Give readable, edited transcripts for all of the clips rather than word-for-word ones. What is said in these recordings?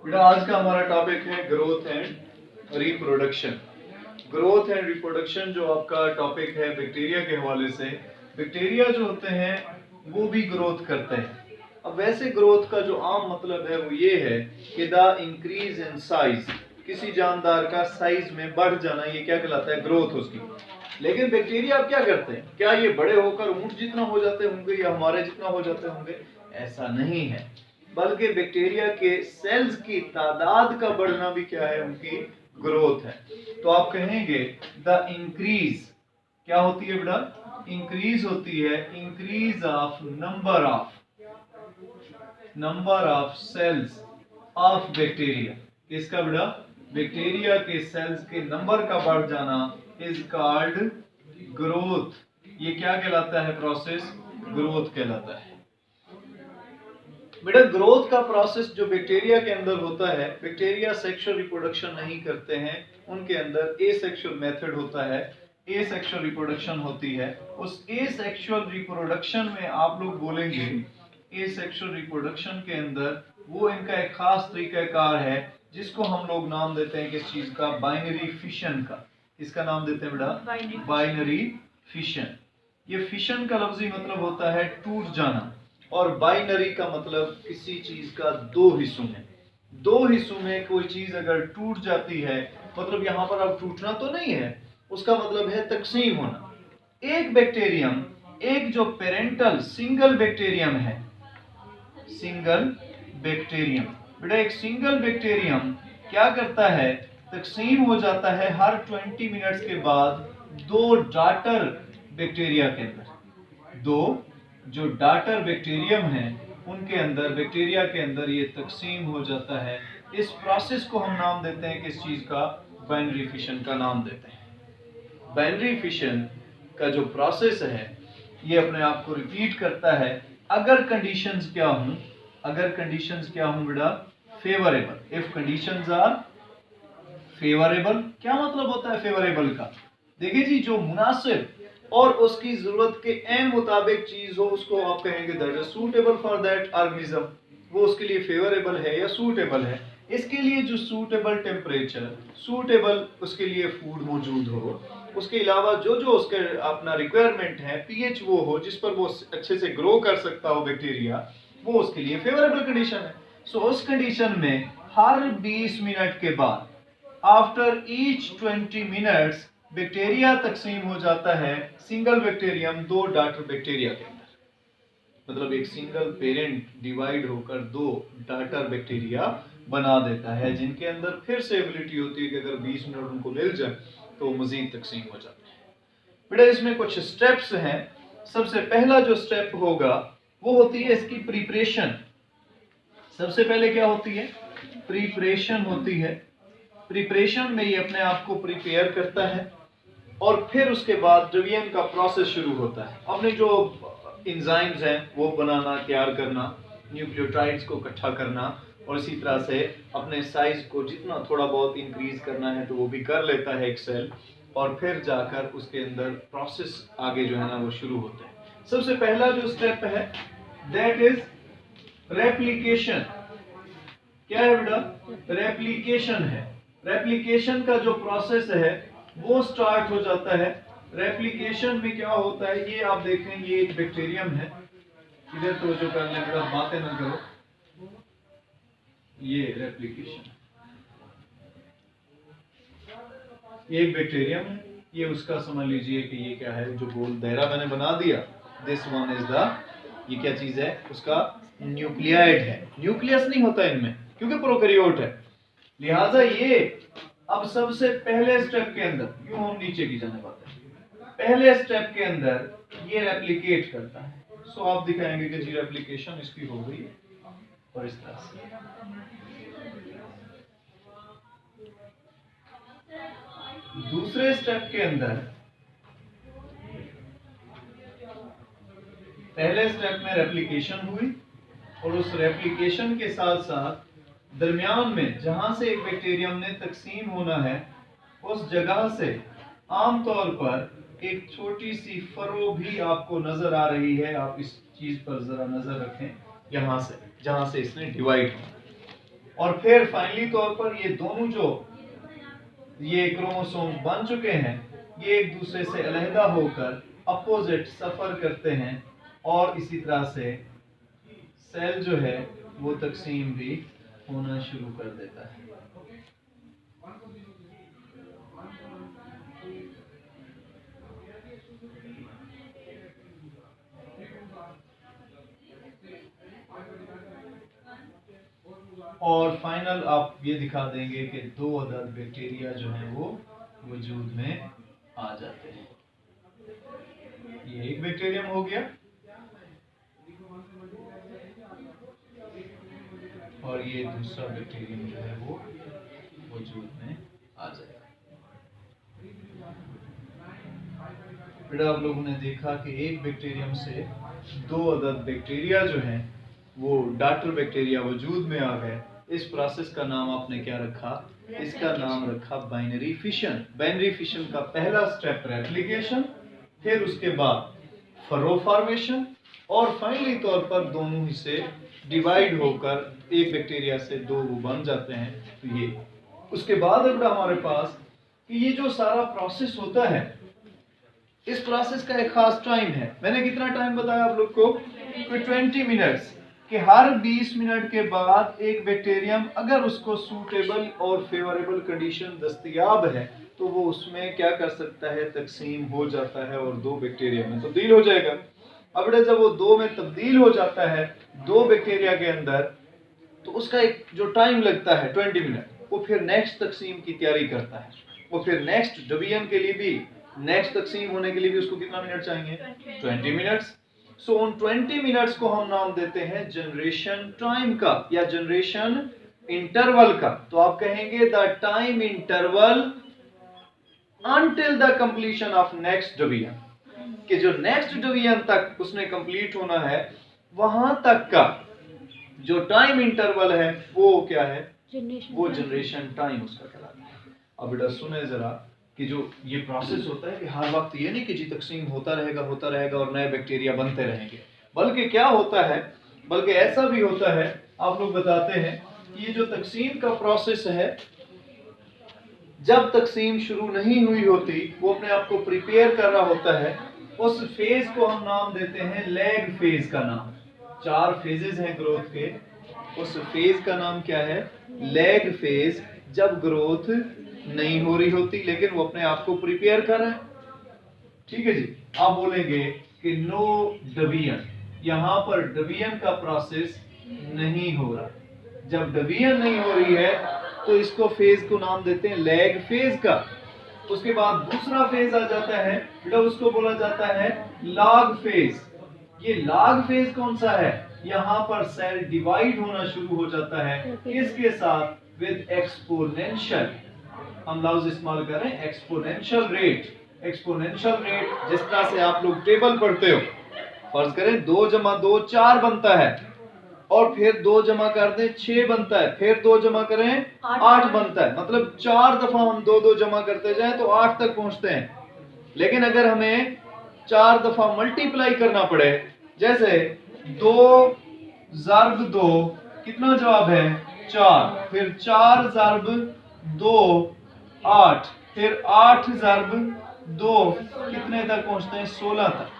बेटा आज का हमारा टॉपिक है growth and reproduction. Growth and reproduction जो आपका टॉपिक है बैक्टीरिया के हवाले से, बैक्टीरिया जो होते हैं वो भी ग्रोथ करते हैं। अब वैसे ग्रोथ का जो आम मतलब है वो ये है कि द इंक्रीज इन साइज, किसी जानदार का साइज में बढ़ जाना, ये क्या कहलाता है? ग्रोथ उसकी। लेकिन बैक्टीरिया अब क्या करते हैं? क्या ये बड़े होकर ऊंट जितना हो जाते होंगे या हमारे जितना हो जाते होंगे? ऐसा नहीं है, बल्कि बैक्टीरिया के सेल्स की तादाद का बढ़ना भी क्या है? उनकी ग्रोथ है। तो आप कहेंगे द इंक्रीज क्या होती है बेटा? इंक्रीज होती है increase of number of cells of bacteria. किसका बेटा? बैक्टीरिया के सेल्स के नंबर का बढ़ जाना इज कॉल्ड ग्रोथ। ये क्या कहलाता है? प्रोसेस ग्रोथ कहलाता है। बेटा ग्रोथ का प्रोसेस जो बैक्टीरिया के अंदर होता है, बैक्टीरिया सेक्सुअल रिप्रोडक्शन नहीं करते हैं, उनके अंदर एसेक्सुअल मेथड होता है, एसेक्सुअल रिप्रोडक्शन होती है। उस एसेक्सुअल रिप्रोडक्शन में आप लोग बोलेंगे, एसेक्सुअल रिप्रोडक्शन के अंदर वो इनका एक खास तरीकाकार है जिसको हम लोग नाम देते हैं किस चीज का? बाइनरी फिशन का। इसका नाम देते हैं बेटा बाइनरी फिशन। ये फिशन का लफ्जी मतलब होता है टूट जाना, और बाइनरी का मतलब किसी चीज का दो हिस्सों में, दो हिस्सों में कोई चीज अगर टूट जाती है, मतलब यहां पर अब टूटना तो नहीं है, उसका मतलब है तकसीम होना। एक बैक्टीरियम, एक जो पेरेंटल सिंगल बैक्टीरियम है, सिंगल बैक्टीरियम, बेटा एक सिंगल बैक्टीरियम क्या करता है? तकसीम हो जाता है हर 20 मिनट्स के बाद दो डाटर बैक्टीरिया के अंदर। दो जो डाटर बैक्टीरियम है उनके अंदर, बैक्टीरिया के अंदर ये तकसीम हो जाता है। इस प्रोसेस को हम नाम देते हैं किस चीज का? बाइनरी फिशन का नाम देते हैं। बाइनरी फिशन का जो प्रोसेस है ये अपने आप को रिपीट करता है अगर कंडीशंस क्या हों। अगर कंडीशंस क्या हों बेटा? Favourable. If conditions are favourable. क्या मतलब होता है फेवरेबल का? देखिए जी, जो मुनासिब और उसकी जरूरत के एन मुताबिक चीज हो उसको आप कहेंगे that is suitable for that organism. वो उसके लिए फेवरेबल है या सूटेबल है। इसके लिए जो सूटेबल टेम्परेचर, सूटेबल उसके लिए फूड मौजूद हो, उसके अलावा जो जो उसके अपना रिक्वायरमेंट है, पीएच वो हो जिस पर वो अच्छे से ग्रो कर सकता हो बैक्टीरिया, वो उसके लिए फेवरेबल कंडीशन है। सो उस कंडीशन में हर 20 मिनट के बाद, आफ्टर ईच 20 मिनट्स, बैक्टीरिया तकसीम हो जाता है सिंगल बैक्टीरियम दो डाटर बैक्टीरिया के अंदर। मतलब एक सिंगल पेरेंट डिवाइड होकर दो डाटर बैक्टीरिया बना देता है, जिनके अंदर फिर से एबिलिटी होती है कि अगर 20 मिनट उनको मिल जाए तो मजीद तकसीम हो जाते हैं। बेटा इसमें कुछ स्टेप्स हैं। सबसे पहला जो स्टेप होगा वो होती है इसकी प्रिपरेशन। सबसे पहले क्या होती है? प्रिपरेशन होती है। प्रिपरेशन में ये अपने आप को प्रिपेयर करता है और फिर उसके बाद डिवीजन का प्रोसेस शुरू होता है। अपने जो एंजाइम्स हैं वो बनाना, तैयार करना, न्यूक्लियोटाइड्स को इकट्ठा करना, और इसी तरह से अपने साइज को जितना थोड़ा बहुत इंक्रीज करना है तो वो भी कर लेता है एक सेल, और फिर जाकर उसके अंदर प्रोसेस आगे जो है ना वो शुरू होता है। सबसे पहला जो स्टेप है दैट इज रेप्लिकेशन। क्या है बेटा? रेप्लिकेशन है। रेप्लिकेशन का जो प्रोसेस है वो स्टार्ट हो जाता है। रेप्लिकेशन में क्या होता है ये आप देखें, ये एक बैक्टीरियम है, इधर तो जो करने बेटा बातें ना करो, ये रेप्लिकेशन, ये एक बैक्टीरियम है, ये उसका समझ लीजिए कि ये क्या है, जो गोल दायरा मैंने बना दिया, दिस वन इज द, ये क्या चीज है? उसका न्यूक्लियाइड है। न्यूक्लियस नहीं होता इनमें क्योंकि प्रोकैरियोट है, लिहाजा ये अब सबसे पहले स्टेप के अंदर, यूं हम नीचे की जाने वाले हैं, पहले स्टेप के अंदर ये रेप्लिकेट करता है। सो आप दिखाएंगे कि जी रेप्लिकेशन इसकी हो गई और इस तरह से। दूसरे स्टेप के अंदर, पहले स्टेप में रेप्लिकेशन हुई और उस रेप्लिकेशन के साथ साथ दरमियान में जहां से एक बैक्टीरियम ने तकसीम होना है उस जगह से आमतौर पर एक छोटी सी फरो भी आपको नजर आ रही है। आप इस चीज पर जरा नजर रखें, यहां से जहां से इसने डिवाइड और फिर फाइनली तौर पर ये दोनों जो ये क्रोमोसोम बन चुके हैं ये एक दूसरे से अलहदा होकर अपोजिट सफर करते हैं और इसी तरह से सेल जो है वो तकसीम भी होना शुरू कर देता है। और फाइनल आप ये दिखा देंगे कि 2 अदद बैक्टीरिया जो हैं वो वजूद में आ जाते हैं। ये एक बैक्टीरियम हो गया और ये दूसरा बैक्टीरियम जो है वो वजूद में आ जाएगा। फिर आप लोगों ने देखा कि एक बैक्टीरियम से 2 अदद बैक्टीरिया जो हैं वो डॉटर बैक्टीरिया वजूद में आ गए। इस प्रोसेस का नाम आपने क्या रखा? इसका नाम रखा बाइनरी फिशन। बाइनरी फिशन का पहला स्टेप रेप्लिकेशन, फिर उसके बाद फरो फॉर्मेशन और फाइनली तौर पर दोनों हिस्से डिवाइड होकर एक बैक्टीरिया से 2 वो बन जाते हैं। तो ये उसके बाद अब हमारे पास कि ये जो सारा प्रोसेस होता है इस प्रोसेस का एक खास टाइम है। मैंने कितना टाइम बताया आप लोग को? 20 मिनट्स कि हर 20 मिनट के बाद एक बैक्टीरियम अगर उसको सूटेबल और फेवरेबल कंडीशन दस्तयाब है तो वो उसमें क्या कर सकता है? तकसीम हो जाता है और 2 बैक्टीरिया में तब्दील हो जाएगा। अब जब वो 2 में तब्दील हो जाता है 2 बैक्टीरिया के अंदर तो उसका एक जो टाइम लगता है 20 मिनट, वो फिर नेक्स्ट तकसीम की तैयारी करता है। वो फिर नेक्स्ट डिवीजन के लिए भी, नेक्स्ट तकसीम होने के लिए भी उसको कितना मिनट चाहिए? 20 मिनट्स। सो उन 20 मिनट्स को हम नाम देते हैं जनरेशन टाइम का या जनरेशन इंटरवल का। तो आप कहेंगे the time interval until the completion of next division, कि जो नेक्स्ट डिवीजन तक उसने कंप्लीट होना है वहां तक का जो टाइम इंटरवल है वो क्या है? वो जनरेशन टाइम उसका कहलाता है। अब बेटा सुने जरा कि जो ये प्रोसेस होता है कि हर वक्त ये नहीं कि जी तकसीम होता रहेगा और नए बैक्टीरिया बनते रहेंगे, बल्कि क्या होता है, बल्कि ऐसा भी होता है, आप लोग बताते हैं कि ये जो तकसीम का प्रोसेस है जब तकसीम शुरू नहीं हुई होती वो अपने आप को प्रिपेयर कर रहा होता है, उस फेज को हम नाम देते हैं लैग फेज का नाम। 4 फेजेस हैं ग्रोथ के, उस फेज का नाम क्या है? Lag phase. जब ग्रोथ नहीं हो रही होती लेकिन वो अपने आप को प्रिपेयर कर रहा है। ठीक है जी। आप बोलेंगे कि नो डिवीजन, यहां पर डिवीजन का प्रोसेस नहीं हो रहा। जब डिवीजन नहीं हो रही है तो इसको फेज को नाम देते हैं लैग फेज का। उसके बाद दूसरा फेज आ जाता है बेटा, उसको बोला जाता है लॉग फेज। ये लॉग फेज कौन सा है? यहाँ पर सेल डिवाइड होना शुरू हो जाता है, किसके साथ? With exponential. हम लफ्ज इस्तेमाल कर रहे हैं एक्सपोनेंशियल रेट। एक्सपोनेंशियल रेट जिस तरह से आप लोग टेबल पढ़ते हो, फर्ज करें 2 जमा 2 4 बनता है और फिर 2 जमा कर दें 6 बनता है, फिर 2 जमा करें 8 बनता है। मतलब 4 दफा हम 2 जमा करते जाएं तो 8 तक पहुंचते हैं। लेकिन अगर हमें 4 दफा मल्टीप्लाई करना पड़े, जैसे 2 ज़र्ब 2 कितना जवाब है? 4, फिर 4 ज़र्ब 2 8, फिर 8 ज़र्ब 2 कितने तक पहुंचते हैं? 16 तक।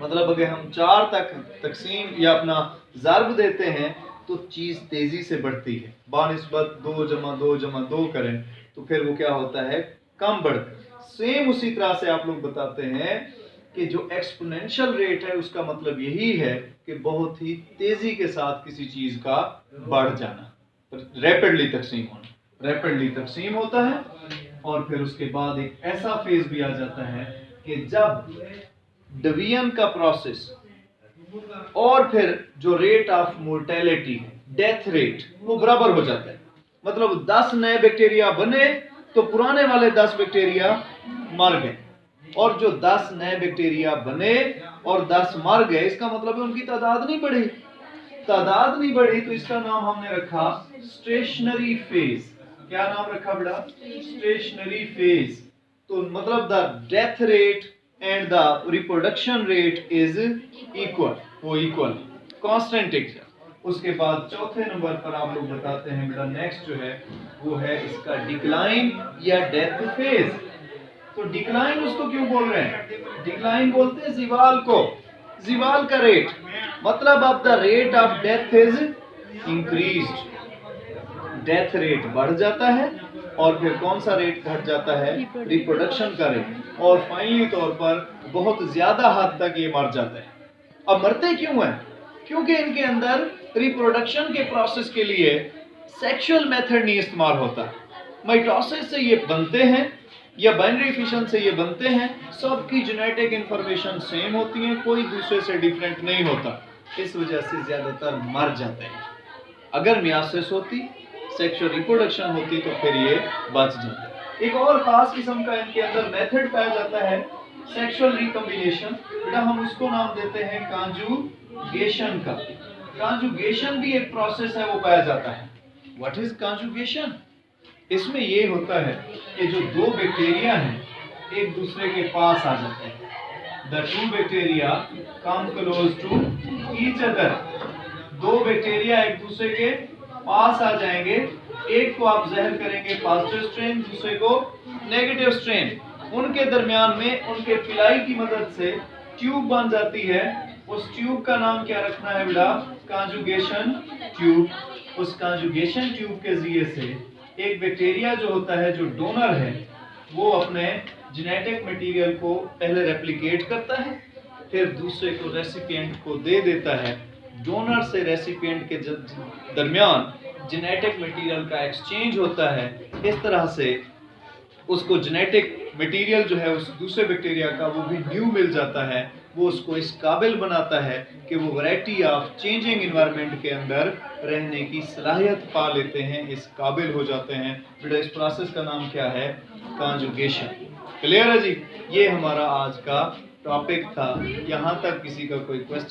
मतलब अगर हम 4 तक तकसीम या अपना ज़र्ब देते हैं तो चीज़ तेजी से बढ़ती है। बानिस्बत 2 जमा 2 जमा 2 करें तो फिर वो क्या होता है? कम बढ़ता है। सेम उसी तरह से आप लोग बताते हैं कि जो एक्सपोनेंशियल रेट है उसका मतलब यही है कि बहुत ही तेजी के साथ किसी चीज का बढ़ जाना, रैपिडली तकसीम होना। रैपिडली तकसीम होता है और फिर उसके बाद एक ऐसा फेज भी आ जाता है कि जब डिवीजन का प्रोसेस और फिर जो रेट ऑफ मोर्टेलिटी है, डेथ रेट, वो बराबर हो जाता है। मतलब 10 नए बैक्टीरिया बने तो पुराने वाले 10 बैक्टीरिया मर गए, और जो 10 नए बैक्टीरिया बने और 10 मर गए, इसका मतलब है उनकी तादाद नहीं बढ़ी। तादाद नहीं बढ़ी तो इसका नाम हमने रखा स्टेशनरी फेज। क्या नाम रखा बेटा? Stationary phase. तो मतलब the death rate and the reproduction rate is equal, वो इक्वल कांस्टेंट है। उसके बाद चौथे नंबर पर आप लोग बताते हैं बेटा नेक्स्ट जो है वो है इसका डिक्लाइन या डेथ फेज। तो डिक्लाइन उसको क्यों बोल रहे हैं? डिक्लाइन बोलते हैं जीवाल को, जीवाल का रेट, मतलब अब the rate of death is increased, death rate बढ़ जाता है और फिर कौन सा रेट घट जाता है? रिप्रोडक्शन का रेट, और फाइनली तौर पर बहुत ज्यादा हद तक ये मर जाते हैं। अब मरते क्यों हैं? क्योंकि इनके अंदर रिप्रोडक्शन के प्रोसेस के लिए सेक्सुअल मेथड नहीं इस्तेमाल होता। माइटोसिस से ये बनते हैं या बाइनरी फिशन से ये बनते हैं, सबकी जेनेटिक इंफॉर्मेशन सेम होती है, कोई दूसरे से डिफरेंट नहीं होता, इस वजह से ज्यादातर मर जाते हैं। अगर मियासिस होती, सेक्सुअल रिप्रोडक्शन होती तो फिर ये बच जाते। एक और खास किस्म का इनके अंदर मेथड पाया जाता है सेक्सुअल रिकॉम्बिनेशन, बेटा हम उसको नाम देते हैं कॉन्जुगेशन का। कॉन्जुगेशन भी एक प्रोसेस है, वो पाया जाता है। What is conjugation? इसमें ये होता है कि जो दो बैक्टीरिया हैं एक दूसरे के पास आ जाते हैं। The two bacteria come close to each other, दो बैक्टीरिया एक दूसरे के पास आ जाएंगे, एक को आप जहर करेंगे पॉजिटिव स्ट्रेन, दूसरे को नेगेटिव स्ट्रेन, उनके दरमियान में उनके पिलाई की मदद से ट्यूब बन जाती है। उस ट्यूब का नाम क्या रखना है बेटा? Conjugation tube. उस कॉन्जुगेशन ट्यूब के जरिए से एक बैक्टीरिया जो होता है, जो डोनर है, वो अपने जेनेटिक मटेरियल को पहले रेप्लिकेट करता है, फिर दूसरे को रेसिपिएंट को दे देता है। डोनर से रेसिपिएंट के दरमियान जेनेटिक मटेरियल का एक्सचेंज होता है। इस तरह से उसको जेनेटिक मटेरियल जो है उस दूसरे बैक्टीरिया का वो भी न्यू मिल जाता है, वो उसको इस काबिल बनाता है कि वो वैरायटी ऑफ चेंजिंग इन्वायरमेंट के अंदर रहने की सलाहियत पा लेते हैं, इस काबिल हो जाते हैं। बेटा इस प्रोसेस का नाम क्या है? कॉन्जुगेशन। क्लियर है जी? ये हमारा आज का टॉपिक था। यहाँ तक किसी का कोई क्वेश्चन